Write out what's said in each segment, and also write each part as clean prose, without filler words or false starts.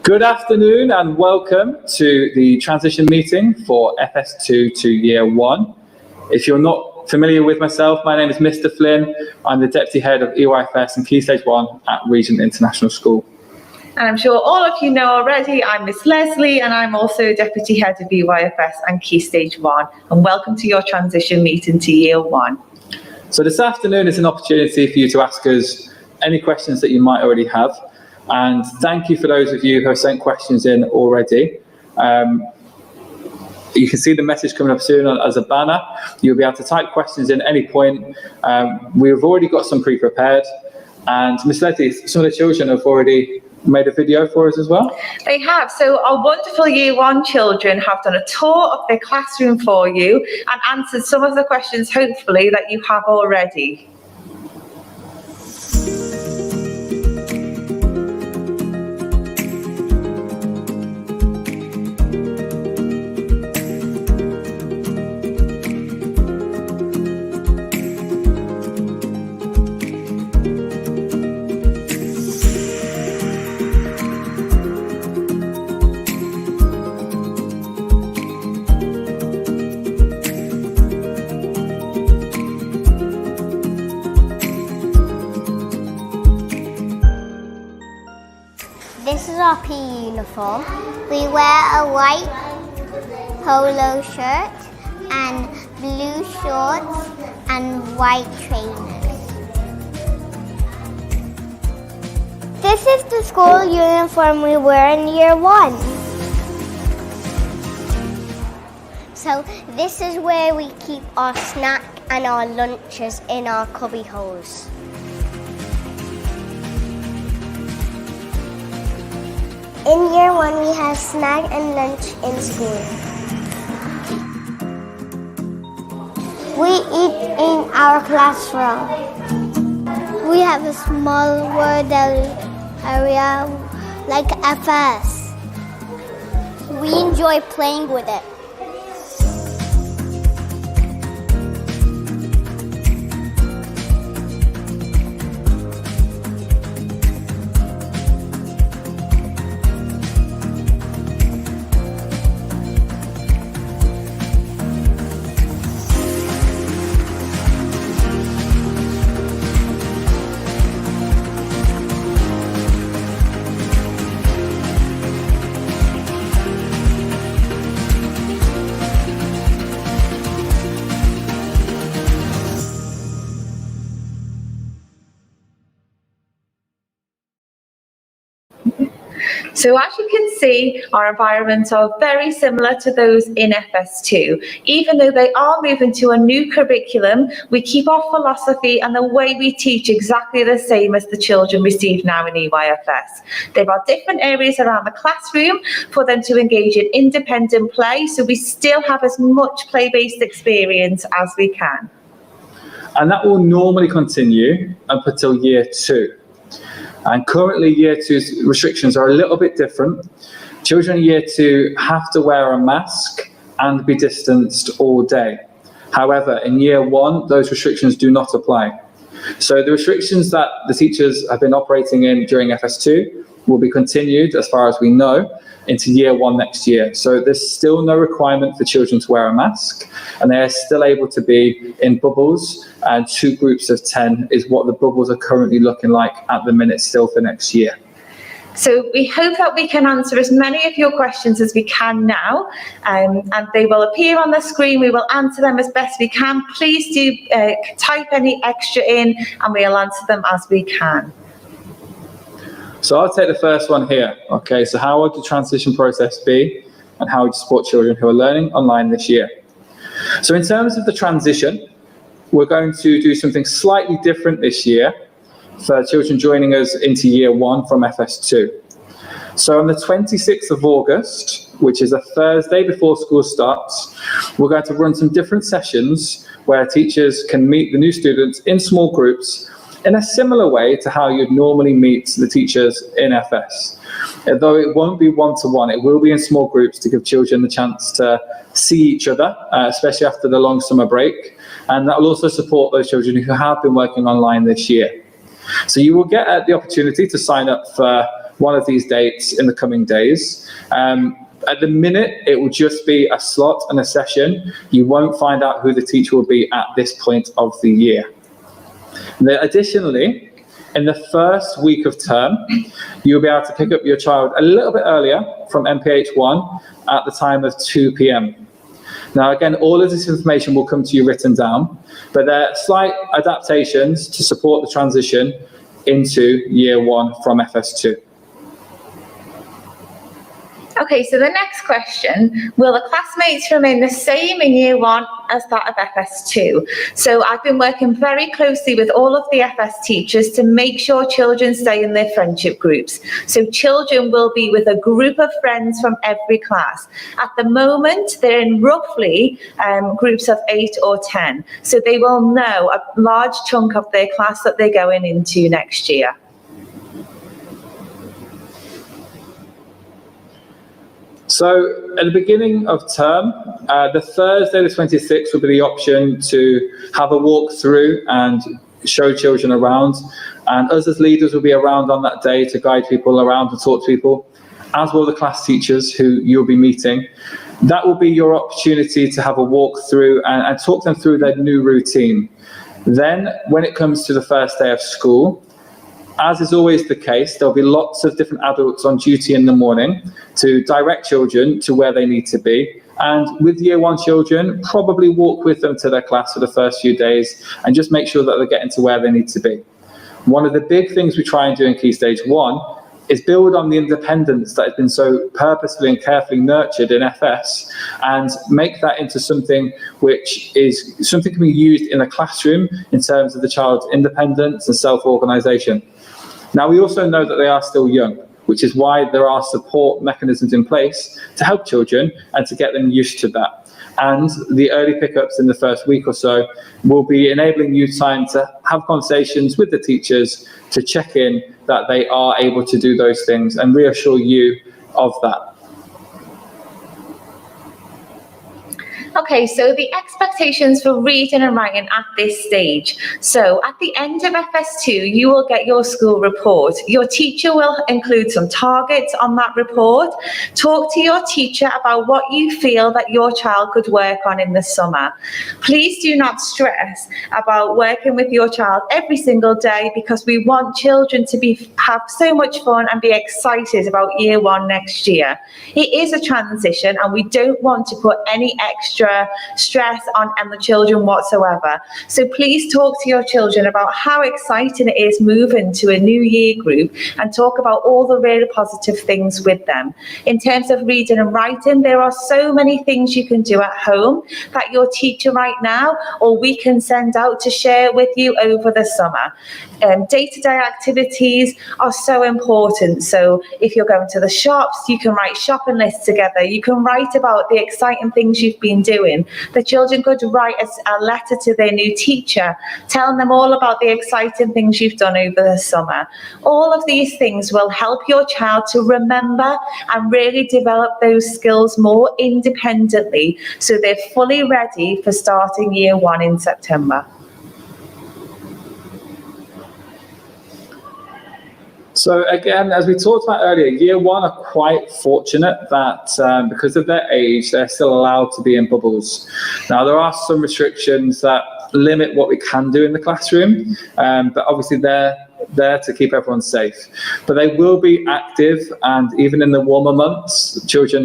Good afternoon and welcome to the transition meeting for FS2 to Year 1. If you're not familiar with myself, my name is Mr. Flynn. I'm the Deputy Head of EYFS and Key Stage 1 at Regent International School. And I'm sure all of you know already, I'm Miss Leslie and I'm also Deputy Head of EYFS and Key Stage 1. And welcome to your transition meeting to Year 1. So this afternoon is an opportunity for you to ask us any questions that you might already have. And thank you for those of you who have sent questions in already. You can see the message coming up soon as a banner. You'll be able to type questions in at any point. We've already got some pre-prepared. And Miss Leslie, some of the children have already made a video for us as well. They have. So our wonderful Year 1 children have done a tour of their classroom for you and answered some of the questions, hopefully, that you have already. This is our PE uniform. We wear a white polo shirt and blue shorts and white trainers. This is the school uniform we wear in Year 1. So this is where we keep our snack and our lunches in our cubby holes. In Year 1, we have snack and lunch in school. We eat in our classroom. We have a small word area like FS. We enjoy playing with it. So as you can see, our environments are very similar to those in FS2. Even though they are moving to a new curriculum, we keep our philosophy and the way we teach exactly the same as the children receive now in EYFS. There are different areas around the classroom for them to engage in independent play, so we still have as much play-based experience as we can. And that will normally continue up until Year 2. And currently Year 2's restrictions are a little bit different. Children in Year 2 have to wear a mask and be distanced all day. However, in Year 1, those restrictions do not apply. So the restrictions that the teachers have been operating in during FS2 will be continued, as far as we know, into Year 1 next year. So there's still no requirement for children to wear a mask, and they are still able to be in bubbles, and 2 groups of 10 is what the bubbles are currently looking like at the minute still for next year. So we hope that we can answer as many of your questions as we can now, and they will appear on the screen. We will answer them as best we can. Please do type any extra in and we'll answer them as we can. So I'll take the first one here. Okay, so how would the transition process be, and how would you support children who are learning online this year? So in terms of the transition, we're going to do something slightly different this year for children joining us into Year 1 from FS2. So on the 26th of August, which is a Thursday before school starts, we're going to run some different sessions where teachers can meet the new students in small groups in a similar way to how you'd normally meet the teachers in FS. Though it won't be one-to-one, it will be in small groups to give children the chance to see each other, especially after the long summer break. And that will also support those children who have been working online this year. So you will get the opportunity to sign up for one of these dates in the coming days. At the minute, it will just be a slot and a session. You won't find out who the teacher will be at this point of the year. Additionally, in the first week of term, you'll be able to pick up your child a little bit earlier from MPH1 at the time of 2 p.m. Now, again, all of this information will come to you written down, but there are slight adaptations to support the transition into year 1 from FS2. Okay, so the next question, will the classmates remain the same in year 1 as that of FS2? So I've been working very closely with all of the FS teachers to make sure children stay in their friendship groups. So children will be with a group of friends from every class. At the moment, they're in roughly groups of 8 or 10. So they will know a large chunk of their class that they're going into next year. So at the beginning of term, the Thursday the 26th will be the option to have a walk through and show children around. And us as leaders will be around on that day to guide people around and talk to people, as will the class teachers who you'll be meeting. That will be your opportunity to have a walk through and talk them through their new routine. Then when it comes to the first day of school, as is always the case, there'll be lots of different adults on duty in the morning to direct children to where they need to be. And with year 1 children, probably walk with them to their class for the first few days and just make sure that they're getting to where they need to be. One of the big things we try and do in Key Stage 1 is build on the independence that has been so purposefully and carefully nurtured in FS and make that into something which is something can be used in a classroom in terms of the child's independence and self-organisation. Now, we also know that they are still young, which is why there are support mechanisms in place to help children and to get them used to that. And the early pickups in the first week or so will be enabling you time to have conversations with the teachers to check in that they are able to do those things and reassure you of that. Okay, so the expectations for reading and writing at this stage. So at the end of FS2, you will get your school report. Your teacher will include some targets on that report. Talk to your teacher about what you feel that your child could work on in the summer. Please do not stress about working with your child every single day, because we want children to have so much fun and be excited about year 1 next year. It is a transition and we don't want to put any extra stress on the children whatsoever. So please talk to your children about how exciting it is moving to a new year group and talk about all the really positive things with them. In terms of reading and writing, there are so many things you can do at home that your teacher right now or we can send out to share with you over the summer. Day-to-day activities are so important. So if you're going to the shops, you can write shopping lists together. You can write about the exciting things you've been doing. The children could write a letter to their new teacher, telling them all about the exciting things you've done over the summer. All of these things will help your child to remember and really develop those skills more independently, so they're fully ready for starting year 1 in September. So again, as we talked about earlier, year 1 are quite fortunate that because of their age, they're still allowed to be in bubbles. Now, there are some restrictions that limit what we can do in the classroom, but obviously they're there to keep everyone safe. But they will be active, and even in the warmer months, children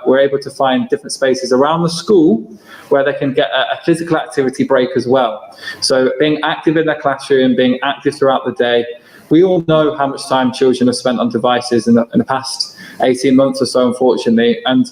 were able to find different spaces around the school where they can get a physical activity break as well. So being active in their classroom, being active throughout the day. We all know how much time children have spent on devices in the past 18 months or so, unfortunately, and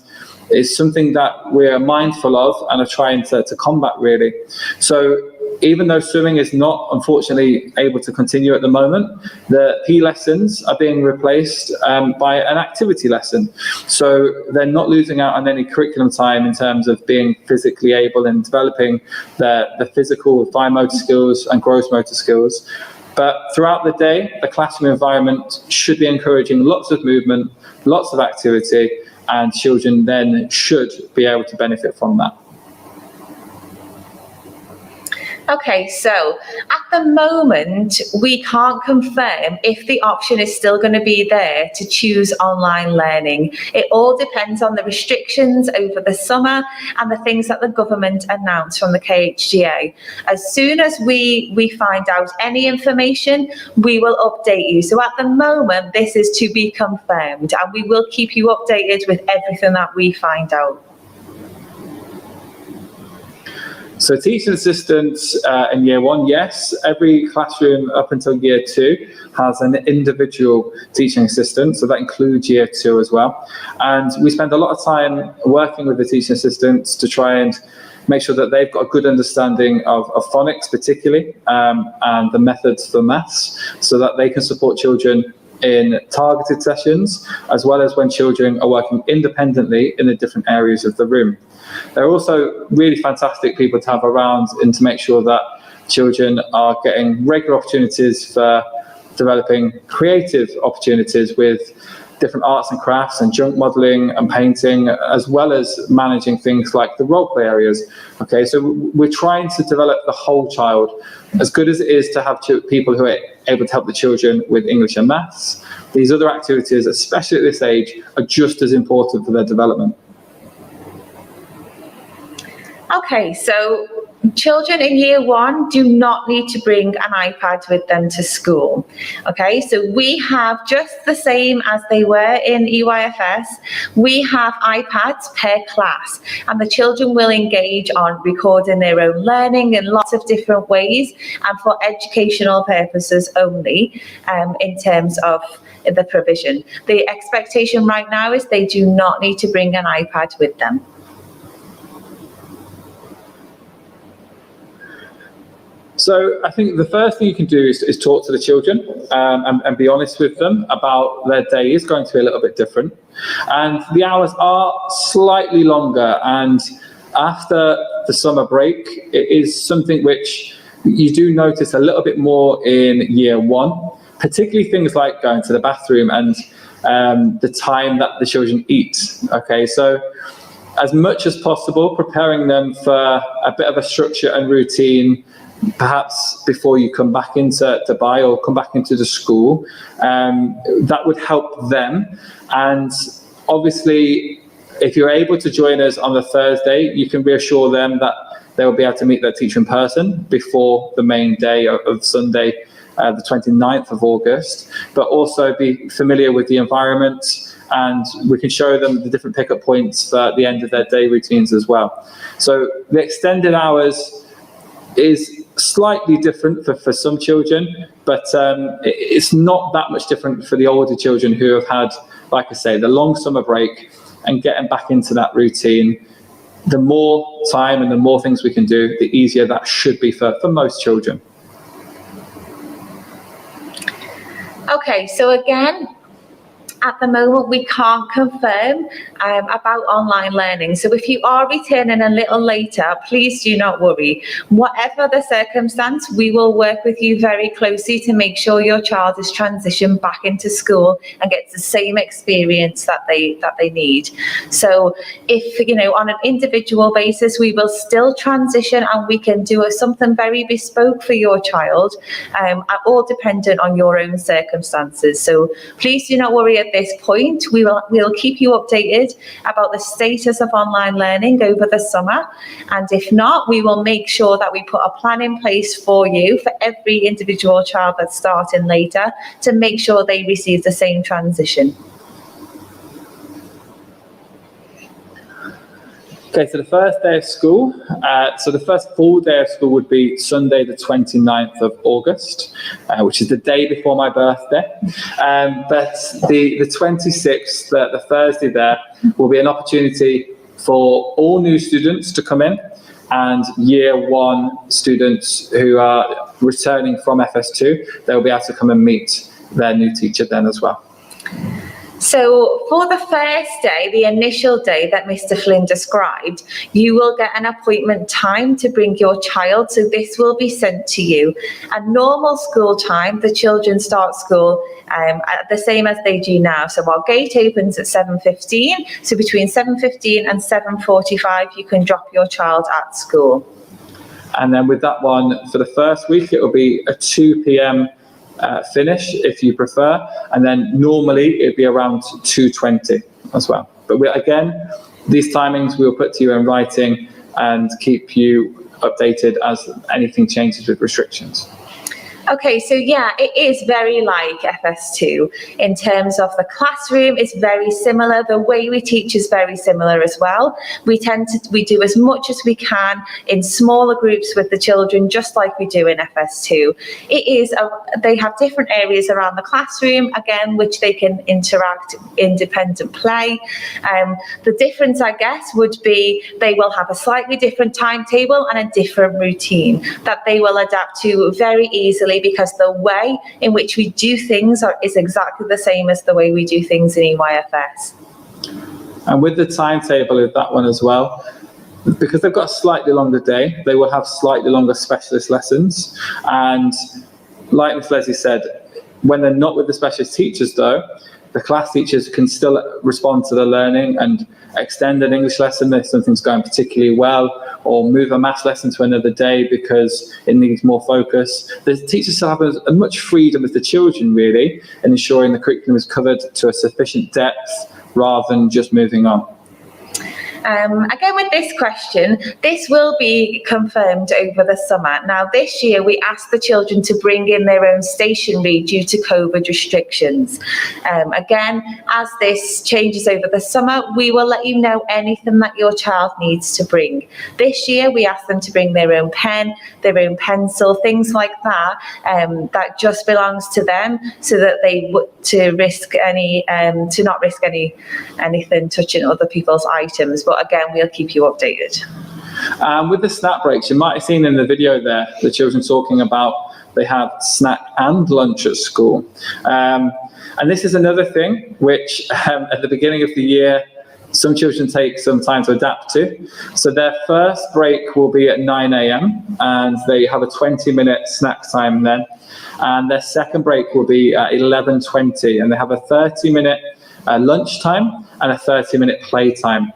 it's something that we're mindful of and are trying to combat, really. So even though swimming is not, unfortunately, able to continue at the moment, the PE lessons are being replaced by an activity lesson. So they're not losing out on any curriculum time in terms of being physically able and developing the physical, fine motor skills and gross motor skills. But throughout the day, the classroom environment should be encouraging lots of movement, lots of activity, and children then should be able to benefit from that. Okay, so at the moment, we can't confirm if the option is still going to be there to choose online learning. It all depends on the restrictions over the summer and the things that the government announced from the KHGA. As soon as we find out any information, we will update you. So at the moment, this is to be confirmed, and we will keep you updated with everything that we find out. So teaching assistants in year one, yes, every classroom up until year two has an individual teaching assistant, so that includes year two as well. And we spend a lot of time working with the teaching assistants to try and make sure that they've got a good understanding of phonics particularly, and the methods for maths, so that they can support children in targeted sessions, as well as when children are working independently in the different areas of the room. They're also really fantastic people to have around and to make sure that children are getting regular opportunities for developing creative opportunities with different arts and crafts and junk modelling and painting, as well as managing things like the role play areas. Okay, so we're trying to develop the whole child. As good as it is to have people who are able to help the children with English and maths, these other activities, especially at this age, are just as important for their development. Okay, so children in year one do not need to bring an iPad with them to school. Okay, so we have just the same as they were in EYFS. We have iPads per class, and the children will engage on recording their own learning in lots of different ways and for educational purposes only, in terms of the provision. The expectation right now is they do not need to bring an iPad with them. So I think the first thing you can do is talk to the children and be honest with them about their day is going to be a little bit different. And the hours are slightly longer, and after the summer break, it is something which you do notice a little bit more in year one, particularly things like going to the bathroom and the time that the children eat. Okay, so as much as possible, preparing them for a bit of a structure and routine, perhaps before you come back into buy or come back into the school, that would help them. And obviously, if you're able to join us on the Thursday, you can reassure them that they will be able to meet their teacher in person before the main day of Sunday, the 29th of August, but also be familiar with the environment, and we can show them the different pickup points for the end of their day routines as well. So the extended hours is slightly different for some children, but it's not that much different for the older children who have had, like I say, the long summer break and getting back into that routine. The more time and the more things we can do, the easier that should be for most children. Okay, so again, at the moment, we can't confirm about online learning. So if you are returning a little later, please do not worry. Whatever the circumstance, we will work with you very closely to make sure your child is transitioned back into school and gets the same experience that they need. So if, on an individual basis, we will still transition and we can do something very bespoke for your child, all dependent on your own circumstances. So please do not worry at this point. We'll keep you updated about the status of online learning over the summer, and if not, we will make sure that we put a plan in place for you for every individual child that's starting later to make sure they receive the same transition. Okay, so the first day of school, so the first full day of school would be Sunday the 29th of August, which is the day before my birthday. But the 26th, the Thursday there, will be an opportunity for all new students to come in, and year one students who are returning from FS2, they'll be able to come and meet their new teacher then as well. So for the first day, the initial day that Mr. Flynn described, you will get an appointment time to bring your child. So this will be sent to you. At normal school time, the children start school the same as they do now. So our gate opens at 7:15. So between 7:15 and 7:45, you can drop your child at school. And then with that one, for the first week, it will be a 2 p.m. Finish if you prefer. And then normally it'd be around 2:20 as well. But again, these timings we'll put to you in writing and keep you updated as anything changes with restrictions. Okay, so yeah, it is very like FS2 in terms of the classroom. It's very similar. The way we teach is very similar as well. We do as much as we can in smaller groups with the children, just like we do in FS2. They have different areas around the classroom, again, which they can interact, independent play. The difference, I guess, would be they will have a slightly different timetable and a different routine that they will adapt to very easily, because the way in which we do things is exactly the same as the way we do things in EYFS. And with the timetable of that one as well, because they've got a slightly longer day, they will have slightly longer specialist lessons. And like Ms. Leslie said, when they're not with the specialist teachers though, the class teachers can still respond to the learning and extend an English lesson if something's going particularly well, or move a maths lesson to another day because it needs more focus. The teachers still have as much freedom as the children, really, in ensuring the curriculum is covered to a sufficient depth rather than just moving on. Again, with this question, this will be confirmed over the summer. Now, this year, we asked the children to bring in their own stationery due to COVID restrictions. Again, as this changes over the summer, we will let you know anything that your child needs to bring. This year, we asked them to bring their own pen, their own pencil, things like that, that just belongs to them, so that they to not risk anything touching other people's items. But again, we'll keep you updated. With the snack breaks, you might have seen in the video there, the children talking about they have snack and lunch at school. And this is another thing which at the beginning of the year, some children take some time to adapt to. So their first break will be at 9 a.m. and they have a 20-minute snack time then. And their second break will be at 11:20, and they have a 30-minute lunch time and a 30-minute play time.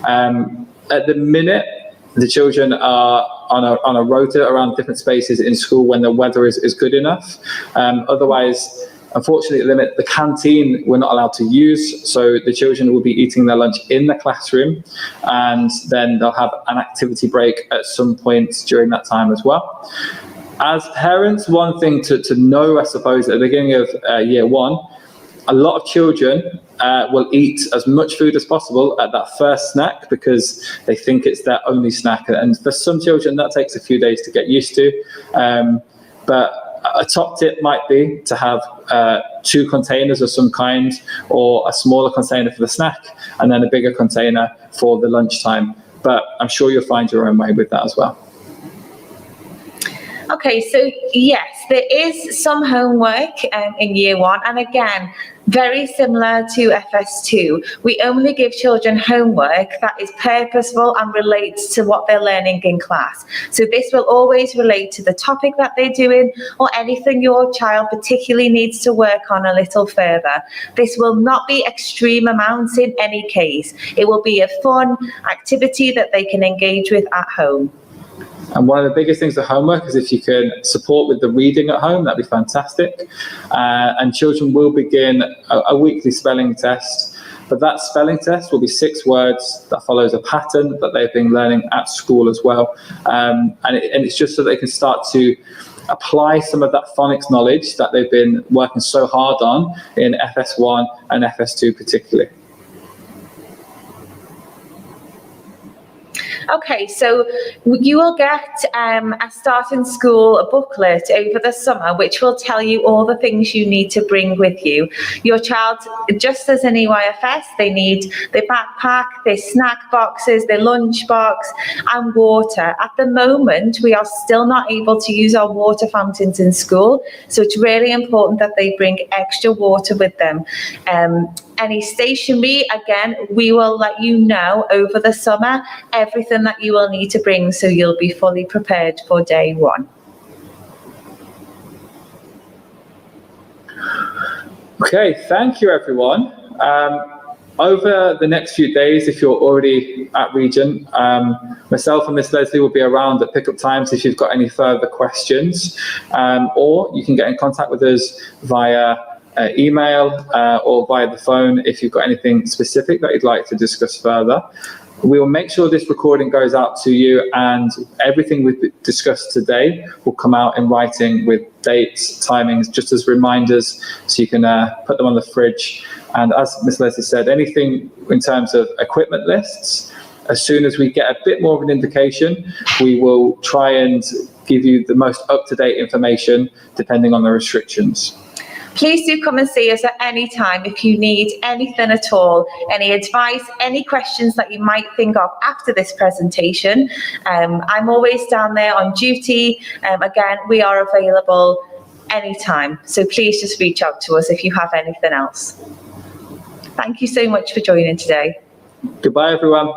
At the minute, the children are on a rota around different spaces in school when the weather is good enough. Otherwise, unfortunately, the canteen we're not allowed to use, so the children will be eating their lunch in the classroom, and then they'll have an activity break at some point during that time as well. As parents, one thing to know, I suppose, at the beginning of year one, a lot of children will eat as much food as possible at that first snack because they think it's their only snack. And for some children, that takes a few days to get used to. But a top tip might be to have 2 containers of some kind, or a smaller container for the snack and then a bigger container for the lunchtime. But I'm sure you'll find your own way with that as well. Okay, so yes, there is some homework in year one, and again, very similar to FS2. We only give children homework that is purposeful and relates to what they're learning in class. So this will always relate to the topic that they're doing, or anything your child particularly needs to work on a little further. This will not be extreme amounts in any case. It will be a fun activity that they can engage with at home. And one of the biggest things with homework is if you can support with the reading at home, that'd be fantastic. And children will begin a weekly spelling test, but that spelling test will be 6 words that follows a pattern that they've been learning at school as well. And it's just so they can start to apply some of that phonics knowledge that they've been working so hard on in FS1 and FS2 particularly. Okay, so you will get a starting school booklet over the summer, which will tell you all the things you need to bring with you. Your child, just as in EYFS, they need their backpack, their snack boxes, their lunch box, and water. At the moment, we are still not able to use our water fountains in school, so it's really important that they bring extra water with them. Any stationery, again, we will let you know over the summer everything that you will need to bring, so you'll be fully prepared for day one. Okay, thank you everyone. over the next few days, if you're already at Regent, myself and Miss Leslie will be around at pickup times if you've got any further questions, or you can get in contact with us via email or via the phone if you've got anything specific that you'd like to discuss further. We will make sure this recording goes out to you, and everything we've discussed today will come out in writing with dates, timings, just as reminders, so you can put them on the fridge. And as Ms. Leslie said, anything in terms of equipment lists, as soon as we get a bit more of an indication, we will try and give you the most up-to-date information depending on the restrictions. Please do come and see us at any time if you need anything at all, any advice, any questions that you might think of after this presentation. I'm always down there on duty. Again, we are available anytime, so please just reach out to us if you have anything else. Thank you so much for joining today. Goodbye, everyone.